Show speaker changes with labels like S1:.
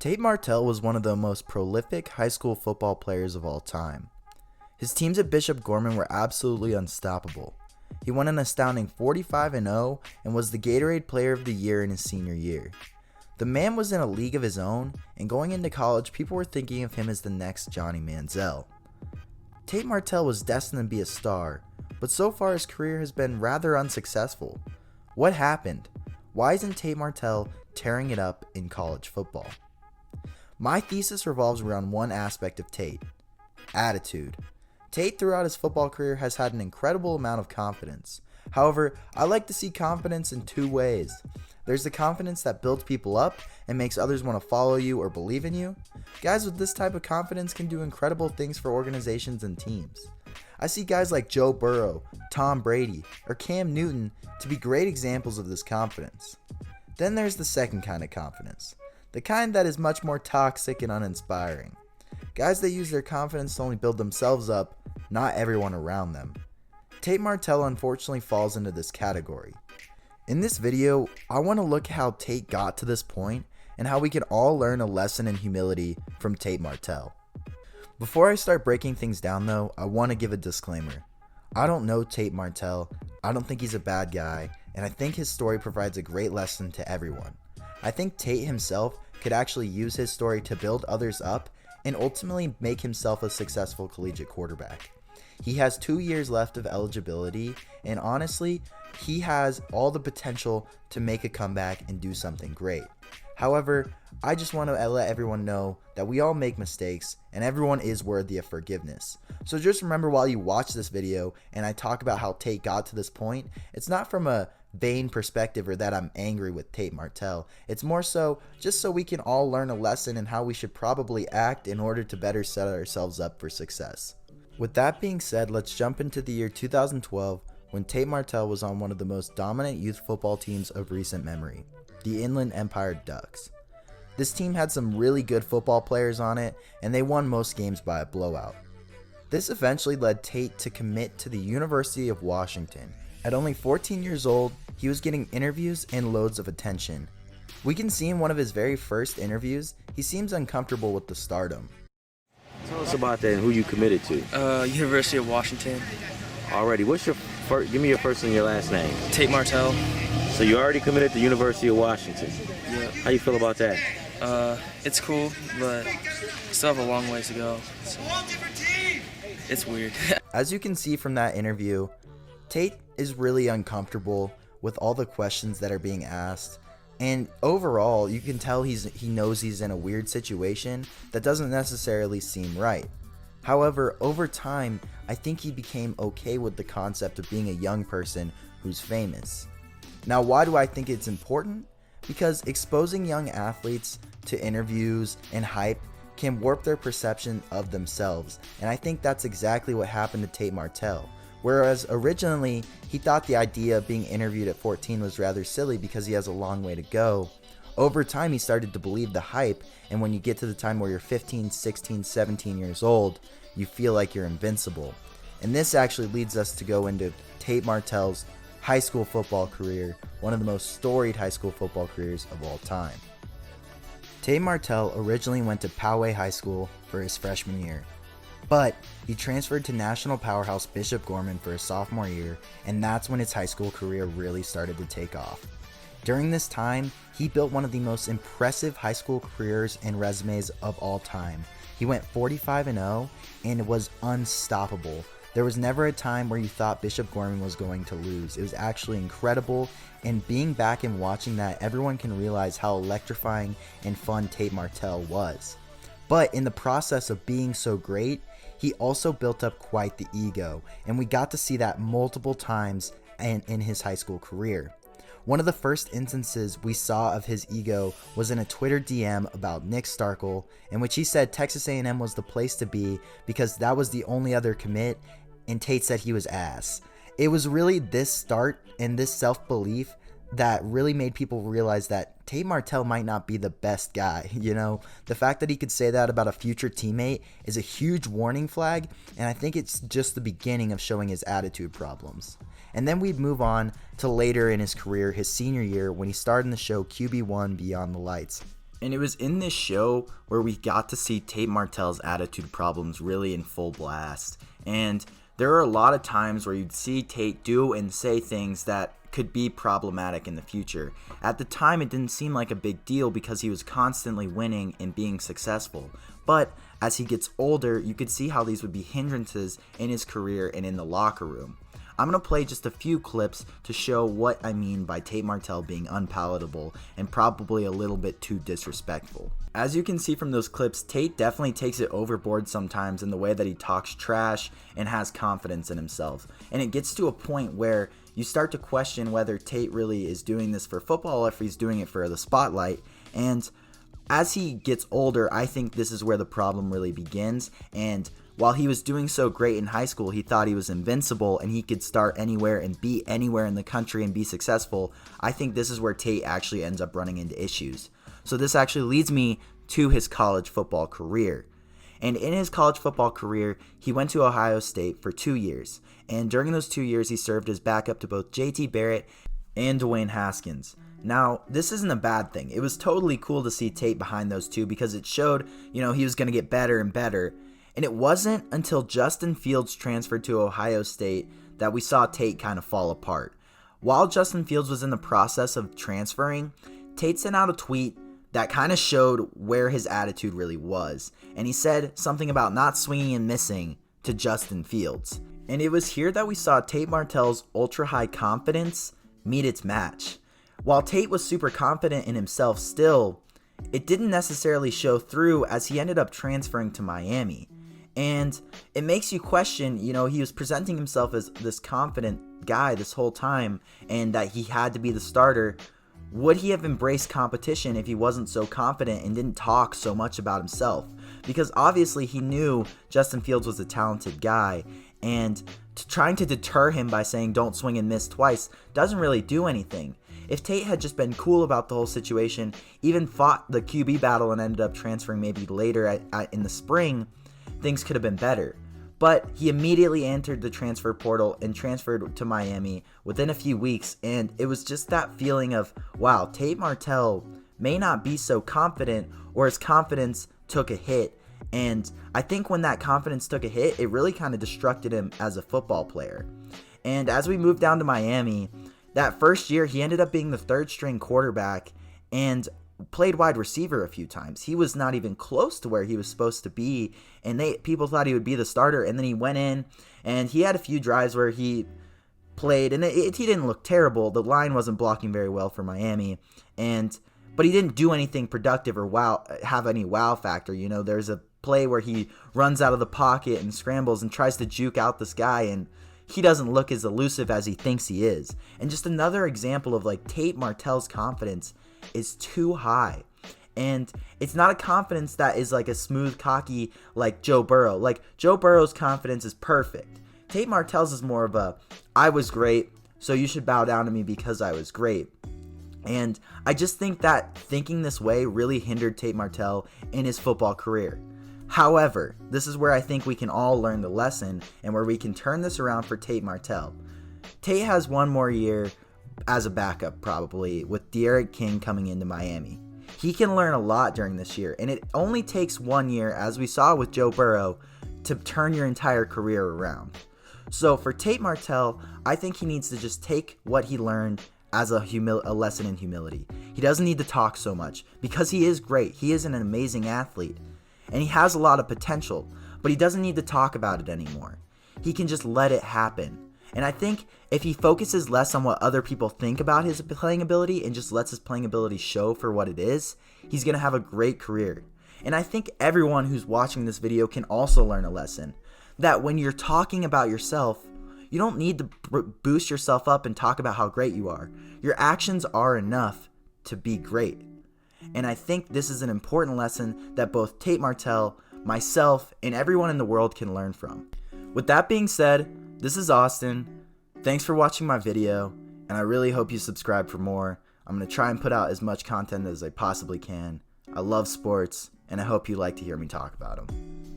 S1: Tate Martell was one of the most prolific high school football players of all time. His teams at Bishop Gorman were absolutely unstoppable. He won an astounding 45-0 and was the Gatorade Player of the Year in his senior year. The man was in a league of his own, and going into college, people were thinking of him as the next Johnny Manziel. Tate Martell was destined to be a star, but so far his career has been rather unsuccessful. What happened? Why isn't Tate Martell tearing it up in college football? My thesis revolves around one aspect of Tate: attitude. Tate throughout his football career has had an incredible amount of confidence. However, I like to see confidence in two ways. There's the confidence that builds people up and makes others want to follow you or believe in you. Guys with this type of confidence can do incredible things for organizations and teams. I see guys like Joe Burrow, Tom Brady, or Cam Newton to be great examples of this confidence. Then there's the second kind of confidence, the kind that is much more toxic and uninspiring. Guys that use their confidence to only build themselves up, not everyone around them. Tate Martell unfortunately falls into this category. In this video, I want to look at how Tate got to this point and how we can all learn a lesson in humility from Tate Martell. Before I start breaking things down though, I want to give a disclaimer. I don't know Tate Martell, I don't think he's a bad guy, and I think his story provides a great lesson to everyone. I think Tate himself could actually use his story to build others up and ultimately make himself a successful collegiate quarterback. He has 2 years left of eligibility, and honestly, he has all the potential to make a comeback and do something great. However, I just want to let everyone know that we all make mistakes and everyone is worthy of forgiveness. So just remember while you watch this video and I talk about how Tate got to this point, it's not from a vain perspective or that I'm angry with Tate Martell. It's more so just so we can all learn a lesson in how we should probably act in order to better set ourselves up for success. With that being said, let's jump into the year 2012 when Tate Martell was on one of the most dominant youth football teams of recent memory, the Inland Empire Ducks. This team had some really good football players on it, and they won most games by a blowout. This eventually led Tate to commit to the University of Washington. At only 14 years old, he was getting interviews and loads of attention. We can see in one of his very first interviews, he seems uncomfortable with the stardom.
S2: Tell us about that and who you committed to.
S3: University of Washington.
S2: Alrighty, what's your first? Give me your first and your last name.
S3: Tate Martell.
S2: So you already committed to University of Washington.
S3: Yeah.
S2: How you feel about that?
S3: It's cool, but still have a long ways to go. So it's weird.
S1: As you can see from that interview, Tate is really uncomfortable with all the questions that are being asked. And overall, you can tell he knows he's in a weird situation that doesn't necessarily seem right. However, over time, I think he became okay with the concept of being a young person who's famous. Now, why do I think it's important? Because exposing young athletes to interviews and hype can warp their perception of themselves, and I think that's exactly what happened to Tate Martell. Whereas originally, he thought the idea of being interviewed at 14 was rather silly because he has a long way to go. Over time, he started to believe the hype, and when you get to the time where you're 15, 16, 17 years old, you feel like you're invincible. And this actually leads us to go into Tate Martell's high school football career, one of the most storied high school football careers of all time. Tate Martell originally went to Poway High School for his freshman year, but he transferred to national powerhouse Bishop Gorman for his sophomore year, and that's when his high school career really started to take off. During this time, he built one of the most impressive high school careers and resumes of all time. He went 45-0 and was unstoppable. There was never a time where you thought Bishop Gorman was going to lose. It was actually incredible, and being back and watching that, everyone can realize how electrifying and fun Tate Martell was. But in the process of being so great, he also built up quite the ego, and we got to see that multiple times in his high school career. One of the first instances we saw of his ego was in a Twitter DM about Nick Starkel, in which he said Texas A&M was the place to be because that was the only other commit, and Tate said he was ass. It was really this start and this self-belief that really made people realize that Tate Martell might not be the best guy. You know, the fact that he could say that about a future teammate is a huge warning flag, and I think it's just the beginning of showing his attitude problems. And then we'd move on to later in his career, his senior year, when he starred in the show QB1 Beyond the Lights. And it was in this show where we got to see Tate Martell's attitude problems really in full blast. And there are a lot of times where you'd see Tate do and say things that could be problematic in the future. At the time, it didn't seem like a big deal because he was constantly winning and being successful. But as he gets older, you could see how these would be hindrances in his career and in the locker room. I'm going to play just a few clips to show what I mean by Tate Martell being unpalatable and probably a little bit too disrespectful. As you can see from those clips, Tate definitely takes it overboard sometimes in the way that he talks trash and has confidence in himself. And it gets to a point where you start to question whether Tate really is doing this for football or if he's doing it for the spotlight. And as he gets older, I think this is where the problem really begins. And while he was doing so great in high school, he thought he was invincible and he could start anywhere and be anywhere in the country and be successful. I think this is where Tate actually ends up running into issues. So this actually leads me to his college football career. And in his college football career, he went to Ohio State for 2 years. And during those 2 years, he served as backup to both JT Barrett and Dwayne Haskins. Now, this isn't a bad thing. It was totally cool to see Tate behind those two because it showed, he was going to get better and better. And it wasn't until Justin Fields transferred to Ohio State that we saw Tate kind of fall apart. While Justin Fields was in the process of transferring, Tate sent out a tweet that kind of showed where his attitude really was. And he said something about not swinging and missing to Justin Fields. And it was here that we saw Tate Martell's ultra-high confidence meet its match. While Tate was super confident in himself still, it didn't necessarily show through as he ended up transferring to Miami. And it makes you question, he was presenting himself as this confident guy this whole time and that he had to be the starter. Would he have embraced competition if he wasn't so confident and didn't talk so much about himself? Because obviously he knew Justin Fields was a talented guy, and trying to deter him by saying don't swing and miss twice doesn't really do anything. If Tate had just been cool about the whole situation, even fought the QB battle and ended up transferring maybe later in the spring, things could have been better. But he immediately entered the transfer portal and transferred to Miami within a few weeks, and it was just that feeling of, wow, Tate Martell may not be so confident, or his confidence took a hit. And I think when that confidence took a hit, it really kind of destructed him as a football player. And as we moved down to Miami, that first year he ended up being the third string quarterback and played wide receiver a few times. He was not even close to where he was supposed to be, and people thought he would be the starter. And then he went in and he had a few drives where he played, and he didn't look terrible. The line wasn't blocking very well for Miami, but he didn't do anything productive or have any wow factor. There's a play where he runs out of the pocket and scrambles and tries to juke out this guy, and he doesn't look as elusive as he thinks he is. And just another example of Tate Martell's confidence is too high. And it's not a confidence that is a smooth, cocky like Joe Burrow. Joe Burrow's confidence is perfect. Tate Martell's is more of a, I was great, so you should bow down to me because I was great. And I just think that thinking this way really hindered Tate Martell in his football career. However, this is where I think we can all learn the lesson and where we can turn this around for Tate Martell. Tate has one more year as a backup probably, with D'Eriq King coming into Miami. He can learn a lot during this year, and it only takes 1 year, as we saw with Joe Burrow, to turn your entire career around. So for Tate Martell, I think he needs to just take what he learned as a lesson in humility. He doesn't need to talk so much because he is great. He is an amazing athlete, and he has a lot of potential, but he doesn't need to talk about it anymore. He can just let it happen. And I think if he focuses less on what other people think about his playing ability and just lets his playing ability show for what it is, he's going to have a great career. And I think everyone who's watching this video can also learn a lesson that when you're talking about yourself, you don't need to boost yourself up and talk about how great you are. Your actions are enough to be great. And I think this is an important lesson that both Tate Martell, myself, and everyone in the world can learn from. With that being said, this is Austin. Thanks for watching my video, and I really hope you subscribe for more. I'm going to try and put out as much content as I possibly can. I love sports, and I hope you like to hear me talk about them.